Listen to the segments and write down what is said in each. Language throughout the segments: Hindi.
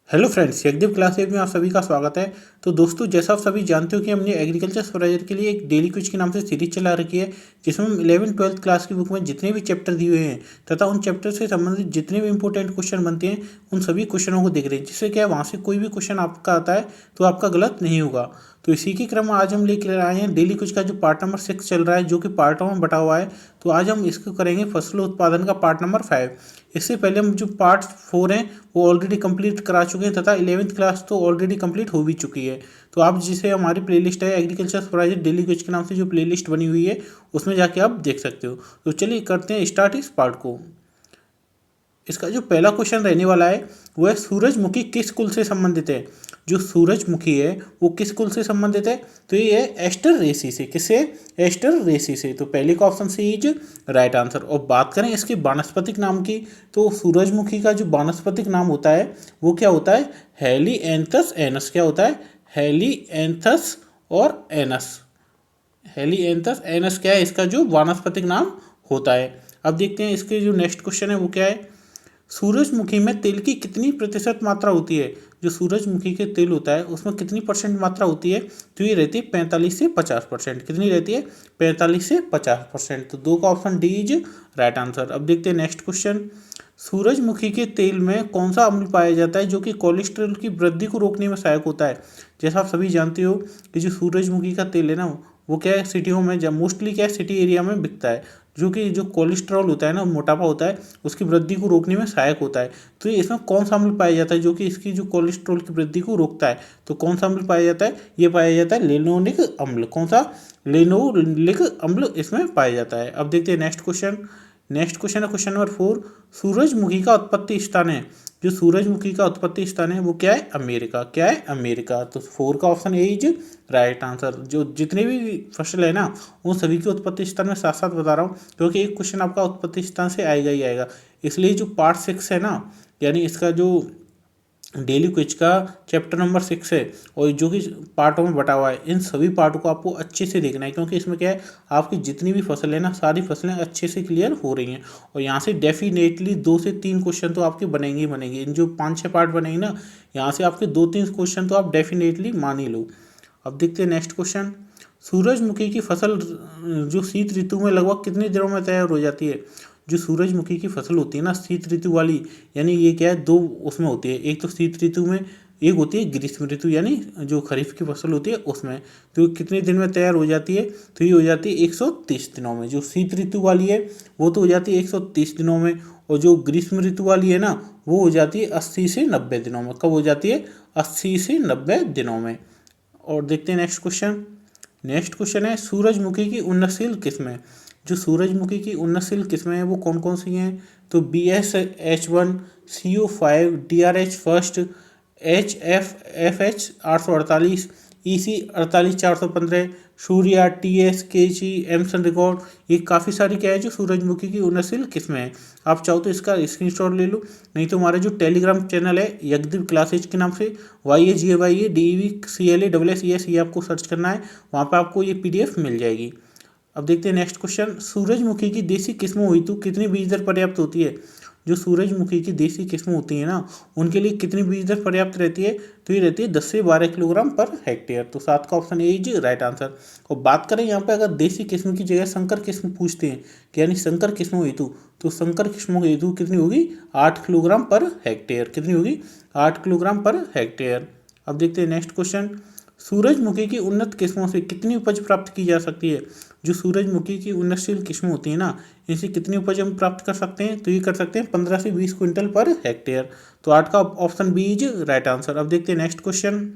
हेलो फ्रेंड्स, यज्ञदेव क्लास 8 में आप सभी का स्वागत है। तो दोस्तों, जैसा आप सभी जानते हो कि हमने एग्रीकल्चर सुपरवाइजर के लिए एक डेली क्विज के नाम से सीरीज चला रखी है, जिसमें हम 11th-12th क्लास की बुक में जितने भी चैप्टर दिए हुए हैं तथा उन चैप्टर से संबंधित जितने भी इंपॉर्टेंट क्वेश्चन बनते हैं उन सभी क्वेश्चनों को देख रहे हैं, जिससे क्या है वहाँ से कोई भी क्वेश्चन आपका आता है तो आपका गलत नहीं होगा। तो इसी के क्रम में आज हम लेकर आए हैं डेली क्विज का जो पार्ट नंबर 6 चल रहा है, जो कि पार्टों में बटा हुआ है। तो आज हम इसको करेंगे फसलों उत्पादन का पार्ट नंबर 5। इससे पहले हम जो पार्ट 4 हैं वो ऑलरेडी कंप्लीट करा चुके हैं तथा 11th क्लास तो ऑलरेडी कंप्लीट हो भी चुकी है। तो आप जिसे हमारी प्लेलिस्ट है एग्रीकल्चर सुपरवाइजर डेली क्विज के नाम से जो प्लेलिस्ट बनी हुई है उसमें जाके आप देख सकते हो। तो चलिए करते हैं स्टार्ट इस पार्ट को। इसका जो पहला क्वेश्चन रहने वाला है वो है सूरजमुखी किस कुल से संबंधित है। जो सूरजमुखी है वो किस कुल से संबंधित है, तो ये है एस्टररेसी से। किससे? एस्टररेसी से। तो पहले का option C is right answer. और बात करें इसके वानस्पतिक नाम की, तो सूरजमुखी का जो वानस्पतिक नाम होता है वो क्या होता है? हेलिएंथस एनस। क्या होता है? हेलिएंथस और एनस। हेलिएंथस एनस क्या है इसका जो वानस्पतिक नाम होता है। अब देखते हैं इसके जो नेक्स्ट क्वेश्चन है वो क्या है। सूरजमुखी में तेल की कितनी प्रतिशत मात्रा होती है? जो सूरजमुखी के तेल होता है उसमें कितनी परसेंट मात्रा होती है? तो ये रहती है 45 से 50%। कितनी रहती है? 45 से 50%। तो दो का option D is right answer. अब देखते हैं नेक्स्ट क्वेश्चन। सूरजमुखी के तेल में कौन सा अम्ल पाया जाता है जो कि कोलेस्ट्रॉल की वृद्धि को रोकने में सहायक होता है? जैसा आप सभी जानते हो कि जो सूरजमुखी का तेल है ना वो क्या है, सिटियों में जब मोस्टली क्या है सिटी एरिया में बिकता है, जो कि जो कोलेस्ट्रॉल होता है ना, मोटापा होता है, उसकी वृद्धि को रोकने में सहायक होता है। तो ये इसमें कौन सा अम्ल पाया जाता है जो कि इसकी जो कोलेस्ट्रॉल की वृद्धि को रोकता है? तो कौन सा अम्ल पाया जाता है? ये पाया जाता है लेनोलिक अम्ल। कौन सा? लेनोलिक अम्ल इसमें पाया जाता है। अब देखते हैं नेक्स्ट क्वेश्चन। नेक्स्ट क्वेश्चन है क्वेश्चन नंबर 4। सूरजमुखी का उत्पत्ति स्थान है। जो सूरजमुखी का उत्पत्ति स्थान है वो क्या है? अमेरिका। क्या है? अमेरिका। तो 4 का option A is right answer. जो जितने भी फसल है ना उन सभी के उत्पत्ति स्थान में साथ साथ बता रहा हूँ, क्योंकि एक क्वेश्चन आपका उत्पत्ति स्थान से आएगा ही आएगा। इसलिए जो पार्ट 6 है ना, यानी इसका जो डेली क्विज का चैप्टर नंबर 6 है और जो कि पार्टों में बटा हुआ है, इन सभी पार्टों को आपको अच्छे से देखना है, क्योंकि इसमें क्या है आपकी जितनी भी फसल है ना सारी फसलें अच्छे से क्लियर हो रही हैं। और यहाँ से डेफिनेटली 2 से 3 क्वेश्चन तो आपके बनेंगे ही बनेंगे। इन जो 5-6 पार्ट बनेंगे ना, यहाँ से आपके 2-3 क्वेश्चन तो आप डेफिनेटली मान ही लो। अब देखते हैं नेक्स्ट क्वेश्चन। सूरजमुखी की फसल जो शीत ऋतु में लगभग कितने दिनों में तैयार हो जाती है? जो सूरजमुखी की फसल होती है ना शीत ऋतु वाली, यानी ये क्या है, दो उसमें होती है। एक तो शीत ऋतु में, एक होती है ग्रीष्म ऋतु, यानी जो खरीफ की फसल होती है उसमें। तो कितने दिन में तैयार हो जाती है? तो ये हो जाती है 130 दिनों में। जो शीत ऋतु वाली है वो तो हो जाती है 130 दिनों में, और जो ग्रीष्म ऋतु वाली है ना वो हो जाती है 80 से 90 दिनों में। कब हो जाती है? 80 से 90 दिनों में। और देखते हैं नेक्स्ट क्वेश्चन। नेक्स्ट क्वेश्चन है सूरजमुखी की उन्नतशील किस्में। जो सूरजमुखी की उन्नतशील किस्में हैं वो कौन कौन सी हैं? तो BSH1, CO5, DRH first, HFFH 848, EC 48415, Surya, TS, KG, एमसन रिकॉर्ड। ये काफ़ी सारी क्या है जो सूरजमुखी की उन्नतशील किस्में हैं। आप चाहो तो इसका स्क्रीनशॉट ले लो, नहीं तो हमारा जो टेलीग्राम चैनल है यज्ञदेव क्लासेज के नाम से YAGAYADEVCLASES, ये आपको सर्च करना है, वहाँ पे आपको ये PDF मिल जाएगी। अब देखते हैं नेक्स्ट क्वेश्चन। सूरजमुखी की देसी किस्मों हुई तो कितनी बीज दर पर्याप्त होती है? जो सूरजमुखी की देसी किस्में होती हैं ना उनके लिए कितनी बीज दर पर्याप्त रहती है? तो ये रहती है 10 से 12 किलोग्राम पर हेक्टेयर। तो 7 का option A is right answer. और बात करें यहाँ पे अगर देसी किस्म की जगह संकर किस्म पूछते हैं कि यानी संकर किस्मों हेतु, तो संकर किस्मों हेतु कितनी होगी? 8 किलोग्राम पर हेक्टेयर। कितनी होगी? 8 किलोग्राम पर हेक्टेयर। अब देखते हैं नेक्स्ट क्वेश्चन। सूरजमुखी की उन्नत किस्मों से कितनी उपज प्राप्त की जा सकती है? जो सूरजमुखी की उन्नतशील किस्में होती हैं ना इनसे कितनी उपज हम प्राप्त कर सकते हैं? तो ये कर सकते हैं 15 से 20 क्विंटल पर हेक्टेयर। तो 8 का option B is right answer. अब देखते हैं नेक्स्ट क्वेश्चन।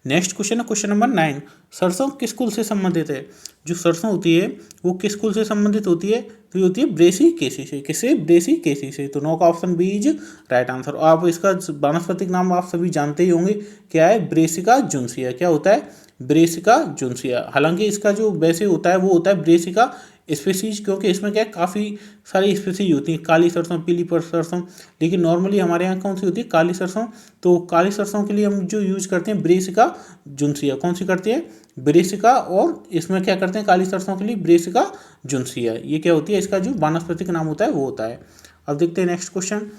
नेक्स्ट क्वेश्चन है क्वेश्चन नंबर 9। सरसों किस कुल से संबंधित है? जो सरसों होती है वो किस कुल से संबंधित होती है? तो ये होती है ब्रेसिकेसी से। किससे? ब्रेसिकेसी से। तो 9 का option B is right answer. आप इसका वानस्पतिक नाम आप सभी जानते ही होंगे, क्या है? ब्रेसिका जुन्सिया। क्या होता है? ब्रेसिका जुन्सिया। हालांकि इसका जो वैसे होता है वो होता है ब्रेसिका स्पेसीज, क्योंकि इसमें क्या है काफ़ी सारी स्पेसीज होती हैं, काली सरसों, पीली पर सरसों, लेकिन नॉर्मली हमारे यहाँ कौन सी होती है? काली सरसों। तो काली सरसों के लिए हम जो यूज करते हैं ब्रेसिका जुन्सिया। कौन सी करते हैं? ब्रेसिका। और इसमें क्या करते हैं काली सरसों के लिए? ब्रेसिका जुन्सिया। ये क्या होती है? इसका जो वानस्पतिक नाम होता है वो होता है। अब देखते हैं नेक्स्ट क्वेश्चन।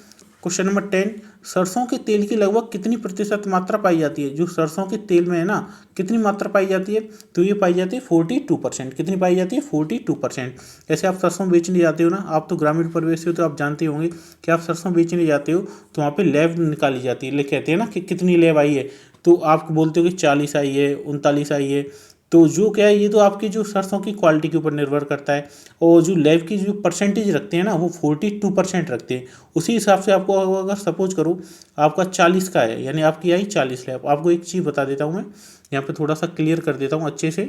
क्वेश्चन नंबर 10, सरसों के तेल की लगभग कितनी प्रतिशत मात्रा पाई जाती है? जो सरसों के तेल में है ना, कितनी मात्रा पाई जाती है? तो ये पाई जाती है 42%। कितनी पाई जाती है? 42%। जैसे आप सरसों बेचने जाते हो ना, आप तो ग्रामीण परिवेश से हो तो आप जानते होंगे कि आप सरसों बेचने जाते हो तो वहाँ पे लैब निकाली जाती है, कहते हैं ना कि कितनी लैब आई है, तो आप बोलते हो कि 40 आई है, 39 आई है। तो जो क्या है, ये तो आपकी जो सरसों की क्वालिटी के ऊपर निर्भर करता है। और जो लैब की जो परसेंटेज रखते हैं ना, वो 42% रखते हैं। उसी हिसाब से आपको अगर सपोज करो आपका 40 का है, यानी आपकी आई 40 लैब। आपको एक चीज़ बता देता हूँ मैं, यहाँ पे थोड़ा सा क्लियर कर देता हूँ अच्छे से।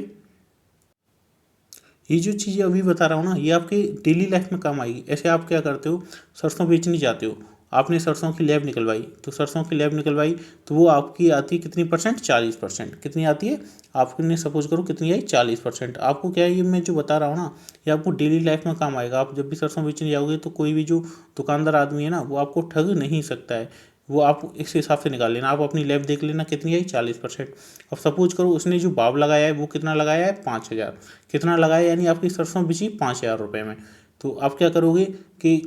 ये जो चीज़ें अभी बता रहा हूँ ना, ये आपकी डेली लाइफ में काम आएगी। ऐसे आप क्या करते हो, सरसों बेचने जाते हो, आपने सरसों की लैब निकलवाई, तो सरसों की लैब निकलवाई तो वो आपकी आती है कितनी परसेंट? 40%। कितनी आती है आपने? सपोज करो कितनी आई? 40%। आपको क्या है, ये मैं जो बता रहा हूँ ना, ये आपको डेली लाइफ में काम आएगा। आप जब भी सरसों बेचने जाओगे तो कोई भी जो दुकानदार आदमी है ना, वो आपको ठग नहीं सकता है। वो आप इस हिसाब से निकाल लेना। आप अपनी लैब देख लेना कितनी आई? 40%। अब सपोज करो उसने जो भाव लगाया है वो कितना लगाया है? 5,000। कितना लगाया, यानी आपकी सरसों बिची 5,000 रुपये में। तो आप क्या करोगे कि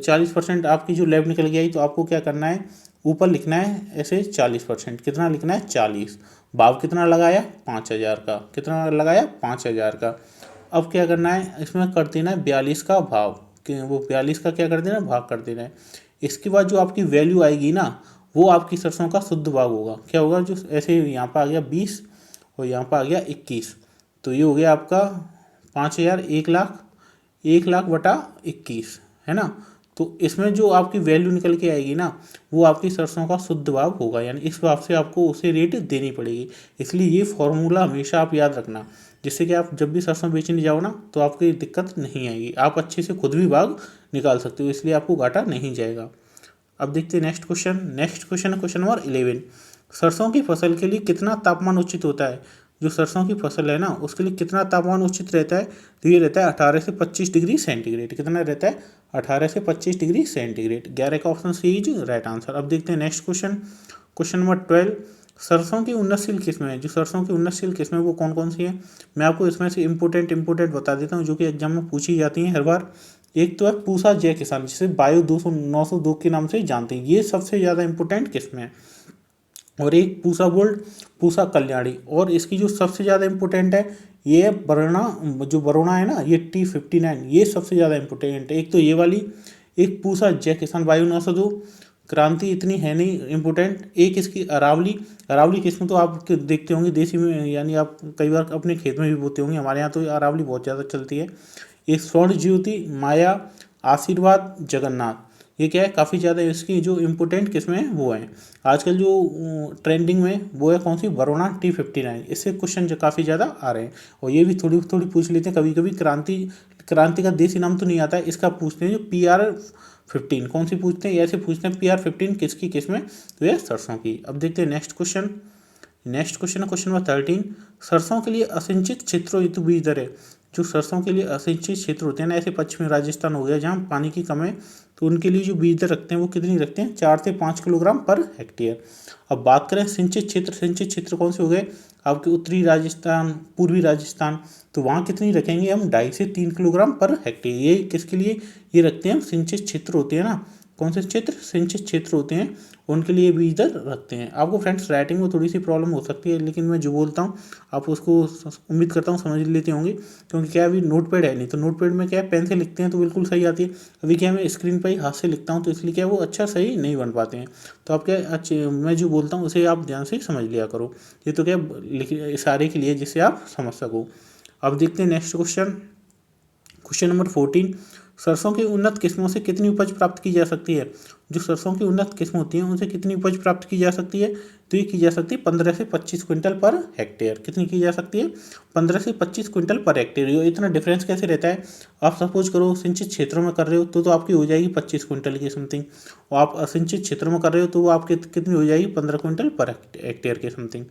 40% आपकी जो लैब निकल गई, तो आपको क्या करना है, ऊपर लिखना है ऐसे 40%। कितना लिखना है? 40। भाव कितना लगाया? 5,000 का। कितना लगाया? 5,000 का। अब क्या करना है, इसमें कर देना है 42 का भाव, कि वो 42 का क्या कर देना? भाग कर देना है। इसके बाद जो आपकी वैल्यू आएगी ना, वो आपकी सरसों का शुद्ध भाव होगा। क्या होगा? जो ऐसे यहाँ पर आ गया 20 और यहाँ पर आ गया 21, तो ये हो गया आपका 5,000, 1,00,000, 1,00,000 बटा 21, है ना। तो इसमें जो आपकी वैल्यू निकल के आएगी ना, वो आपकी सरसों का शुद्ध भाव होगा, यानी इस भाव से आपको उसे रेट देनी पड़ेगी। इसलिए ये फॉर्मूला हमेशा आप याद रखना, जिससे कि आप जब भी सरसों बेचने जाओ ना, तो आपको ये दिक्कत नहीं आएगी। आप अच्छे से खुद भी भाग निकाल सकते हो, इसलिए आपको घाटा नहीं जाएगा। अब देखते हैं नेक्स्ट क्वेश्चन। नेक्स्ट क्वेश्चन है क्वेश्चन नंबर 11, सरसों की फसल के लिए कितना तापमान उचित होता है? जो सरसों की फसल है ना, उसके लिए कितना तापमान उचित रहता है? तो ये रहता है 18 से 25 डिग्री सेंटीग्रेड। कितना रहता है? 18 से 25 डिग्री सेंटीग्रेड। 11 का option C is right answer. अब देखते हैं नेक्स्ट क्वेश्चन। क्वेश्चन नंबर 12, सरसों की उन्नतशील किस्में हैं। जो सरसों की उन्नतशील किस्में वो कौन कौन सी हैं? मैं आपको इसमें से इंपोर्टेंट बता देता हूँ, जो कि एग्जाम में पूछी जाती हैं हर बार। एक तो है पूसा जय किसान, जिसे बायो 902 के नाम से जानते हैं, ये सबसे ज़्यादा इंपोर्टेंट किस्में हैं। और एक पूसा गोल्ड, पूसा कल्याणी, और इसकी जो सबसे ज़्यादा इंपॉर्टेंट है ये है वरुणा। जो वरुणा है ना, ये T59, ये सबसे ज़्यादा इंपॉर्टेंट है। एक तो ये वाली, एक पूसा जय किसान बायो 902, क्रांति इतनी है नहीं इम्पोर्टेंट। एक इसकी अरावली, अरावली किस्म तो आप देखते होंगे देसी में, यानी आप कई बार अपने खेत में भी बोते होंगे, हमारे यहाँ तो अरावली बहुत ज़्यादा चलती है। एक स्वर्ण ज्योति, माया, आशीर्वाद, जगन्नाथ, ये क्या है, काफ़ी ज़्यादा इसकी जो इम्पोर्टेंट किस्में हैं वो हैं। आजकल जो ट्रेंडिंग में वो है कौन सी? वरुणा T59। इससे क्वेश्चन जो काफ़ी ज़्यादा आ रहे हैं, और ये भी थोड़ी थोड़ी पूछ लेते हैं कभी कभी। क्रांति, क्रांति का देसी नाम तो नहीं आता है, इसका पूछते हैं जो PR15, कौन सी पूछते हैं? ऐसे पूछते हैं PR15 किसकी किस्में? तो ये सरसों की। अब देखते हैं नेक्स्ट क्वेश्चन। नेक्स्ट क्वेश्चन है क्वेश्चन नंबर 13, सरसों के लिए असिंचित क्षेत्रों हेतु बीज दर है। जो सरसों के लिए असिंचित क्षेत्र होते हैं ना, ऐसे पश्चिमी राजस्थान हो गया जहाँ पानी की कम है, तो उनके लिए जो बीज दर रखते हैं वो कितनी रखते हैं? 4 से 5 किलोग्राम पर हेक्टेयर। अब बात करें सिंचित क्षेत्र, सिंचित क्षेत्र कौन से हो गए? आपके उत्तरी राजस्थान, पूर्वी राजस्थान, तो वहाँ कितनी रखेंगे हम? 2.5 से 3 किलोग्राम पर हेक्टेयर। ये किसके लिए ये रखते हैं हम? सिंचित क्षेत्र होते हैं ना, कौन से क्षेत्र? सिंचित क्षेत्र होते हैं, उनके लिए बीज दर रखते हैं। आपको फ्रेंड्स राइटिंग में थोड़ी सी प्रॉब्लम हो सकती है, लेकिन मैं जो बोलता हूँ आप उसको उम्मीद करता हूँ समझ लेते होंगे, क्योंकि क्या अभी नोट पैड है नहीं, तो नोट पैड में क्या है पेन से लिखते हैं तो बिल्कुल सही आती है। अभी क्या मैं स्क्रीन पर ही हाथ से लिखता हूँ, तो इसलिए क्या वो अच्छा सही नहीं बन पाते हैं। तो आप क्या अच्छे, मैं जो बोलता हूँ उसे आप ध्यान से समझ लिया करो। ये तो क्या लिख इशारे के लिए, जिससे आप समझ सको। अब देखते हैं नेक्स्ट क्वेश्चन। क्वेश्चन नंबर 14, सरसों की उन्नत किस्मों से कितनी उपज प्राप्त की जा सकती है? जो सरसों की उन्नत किस्म होती हैं उनसे कितनी उपज प्राप्त की जा सकती है? तो ये की जा सकती है 15 से 25 क्विंटल पर हेक्टेयर। कितनी की जा सकती है? 15 से 25 क्विंटल पर हेक्टेयर। ये इतना डिफरेंस कैसे रहता है? आप सपोज करो सिंचित क्षेत्रों में कर रहे हो तो आपकी हो जाएगी 25 क्विंटल की समथिंग, और आप असिंचित क्षेत्रों में कर रहे हो तो वो आपकी कितनी हो जाएगी? 15 क्विंटल पर हेक्टेयर के समथिंग।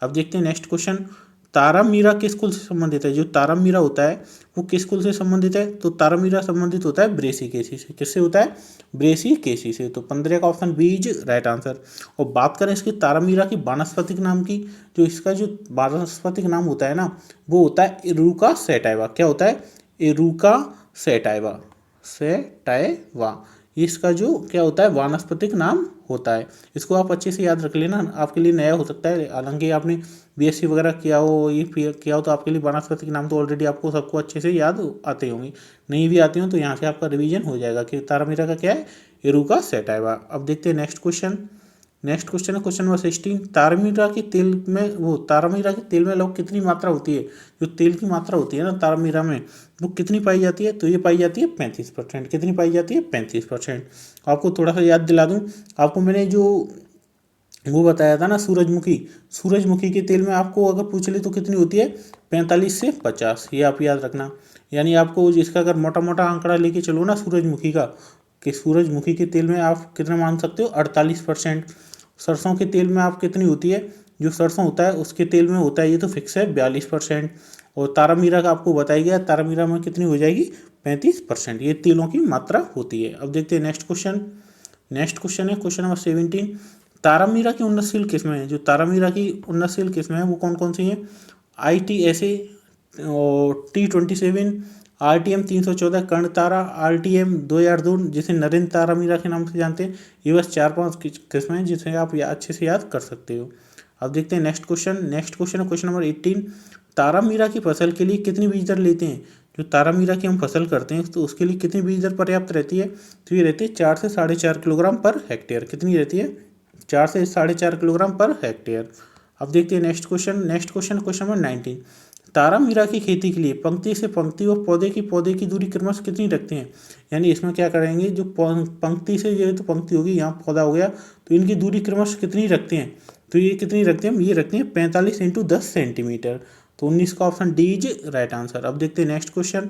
अब देखते हैं नेक्स्ट क्वेश्चन। तारामीरा किस कुल से संबंधित है? जो तारामीरा होता है वो किस कुल से संबंधित है? तो तारामीरा संबंधित होता है ब्रेसिकेसी से। किससे होता है? ब्रेसिकेसी से। तो 15 का option B is right answer. और बात करें इसकी तारामीरा की वानस्पतिक नाम की, जो इसका जो वानस्पतिक नाम होता है ना, वो होता है इरुका सैटाइवा। क्या होता है? इरुका सैटाइवा, सैटाइवा। इसका जो क्या होता है वानस्पतिक नाम होता है। इसको आप अच्छे से याद रख लेना, आपके लिए नया हो सकता है, हालांकि आपने बीएससी वगैरह किया हो, ये किया हो, तो आपके लिए वानस्पतिक नाम तो ऑलरेडी आपको सबको अच्छे से याद आते होंगे। नहीं भी आते हो तो यहाँ से आपका रिवीजन हो जाएगा कि तारामीरा का क्या है, एरू का सेट आएगा। अब देखते हैं नेक्स्ट क्वेश्चन। नेक्स्ट क्वेश्चन है क्वेश्चन नंबर 16। तारामीरा के तेल में तारामीरा के तेल में लौह कितनी मात्रा होती है। जो तेल की मात्रा होती है ना तारामीरा में, वो कितनी पाई जाती है, तो ये पाई जाती है 35%। कितनी पाई जाती है, 35%। आपको थोड़ा सा याद दिला दूं, आपको मैंने जो वो बताया था ना सूरजमुखी, सूरजमुखी के तेल में आपको अगर पूछ ले तो कितनी होती है, 45 से 50, ये आप याद रखना। यानी आपको इसका अगर मोटा मोटा आंकड़ा लेके चलो ना सूरजमुखी का, कि सूरजमुखी के तेल में आप कितना मान सकते हो, 48%। सरसों के तेल में आप कितनी होती है, जो सरसों होता है उसके तेल में होता है, ये तो फिक्स है 42%। और तारामीरा का आपको बताया गया, तारामीरा में कितनी हो जाएगी, 35%। ये तेलों की मात्रा होती है। अब देखते हैं नेक्स्ट क्वेश्चन। नेक्स्ट क्वेश्चन है क्वेश्चन नंबर 17। तारामीरा की उन्नतशील किस्में हैं, जो तारामीरा की उन्नतशील किस्में हैं वो कौन कौन सी हैं, ITSA और T27, RTM 314 कर्ण तारा, RTM 2002 जिसे नरेंद्र तारामीरा के नाम से जानते हैं। ये बस 4-5 किस्में हैं जिसे आप अच्छे से याद कर सकते हो। अब देखते हैं नेक्स्ट क्वेश्चन। नेक्स्ट क्वेश्चन है क्वेश्चन नंबर 18। तारामीरा की फसल के लिए कितनी बीज दर लेते हैं। जो तारामीरा की हम फसल करते हैं तो उसके लिए कितनी बीज दर पर्याप्त रहती है, तो ये रहती है 4 से 4.5 किलोग्राम पर हेक्टेयर। कितनी रहती है, 4 से 4.5 किलोग्राम पर हेक्टेयर। अब देखते हैं next question. Next question question number 19। तारामीरा की खेती के लिए पंक्ति से पंक्ति और पौधे की दूरी क्रमशः कितनी रखते हैं। यानी इसमें क्या करेंगे, जो पंक्ति से ये तो पंक्ति होगी, यहाँ पौधा हो गया, तो इनकी दूरी क्रमशः कितनी रखते हैं, तो ये कितनी रखते हैं, ये रखते हैं 45 × 10 सेंटीमीटर। तो 19 का option D is right answer. अब देखते हैं नेक्स्ट क्वेश्चन।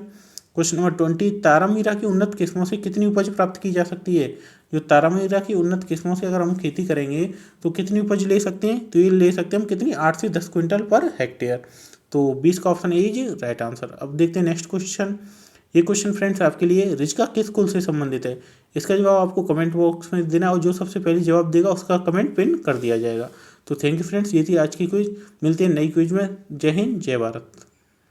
Question number 20। तारामीरा की उन्नत किस्मों से कितनी उपज प्राप्त की जा सकती है। जो तारामीरा की उन्नत किस्मों से अगर हम खेती करेंगे तो कितनी उपज ले सकते हैं, तो ये ले सकते हैं हम कितनी, 8 से 10 क्विंटल पर हेक्टेयर। तो 20 का option A is right answer. अब देखते हैं नेक्स्ट क्वेश्चन। ये क्वेश्चन फ्रेंड्स आपके लिए रिज्का किस कुल से संबंधित है। इसका जवाब आपको कमेंट बॉक्स में देना, और जो सबसे पहले जवाब देगा उसका कमेंट पिन कर दिया जाएगा। तो थैंक यू फ्रेंड्स, ये थी आज की क्विज। मिलती है नई क्विज में। जय हिंद, जय भारत।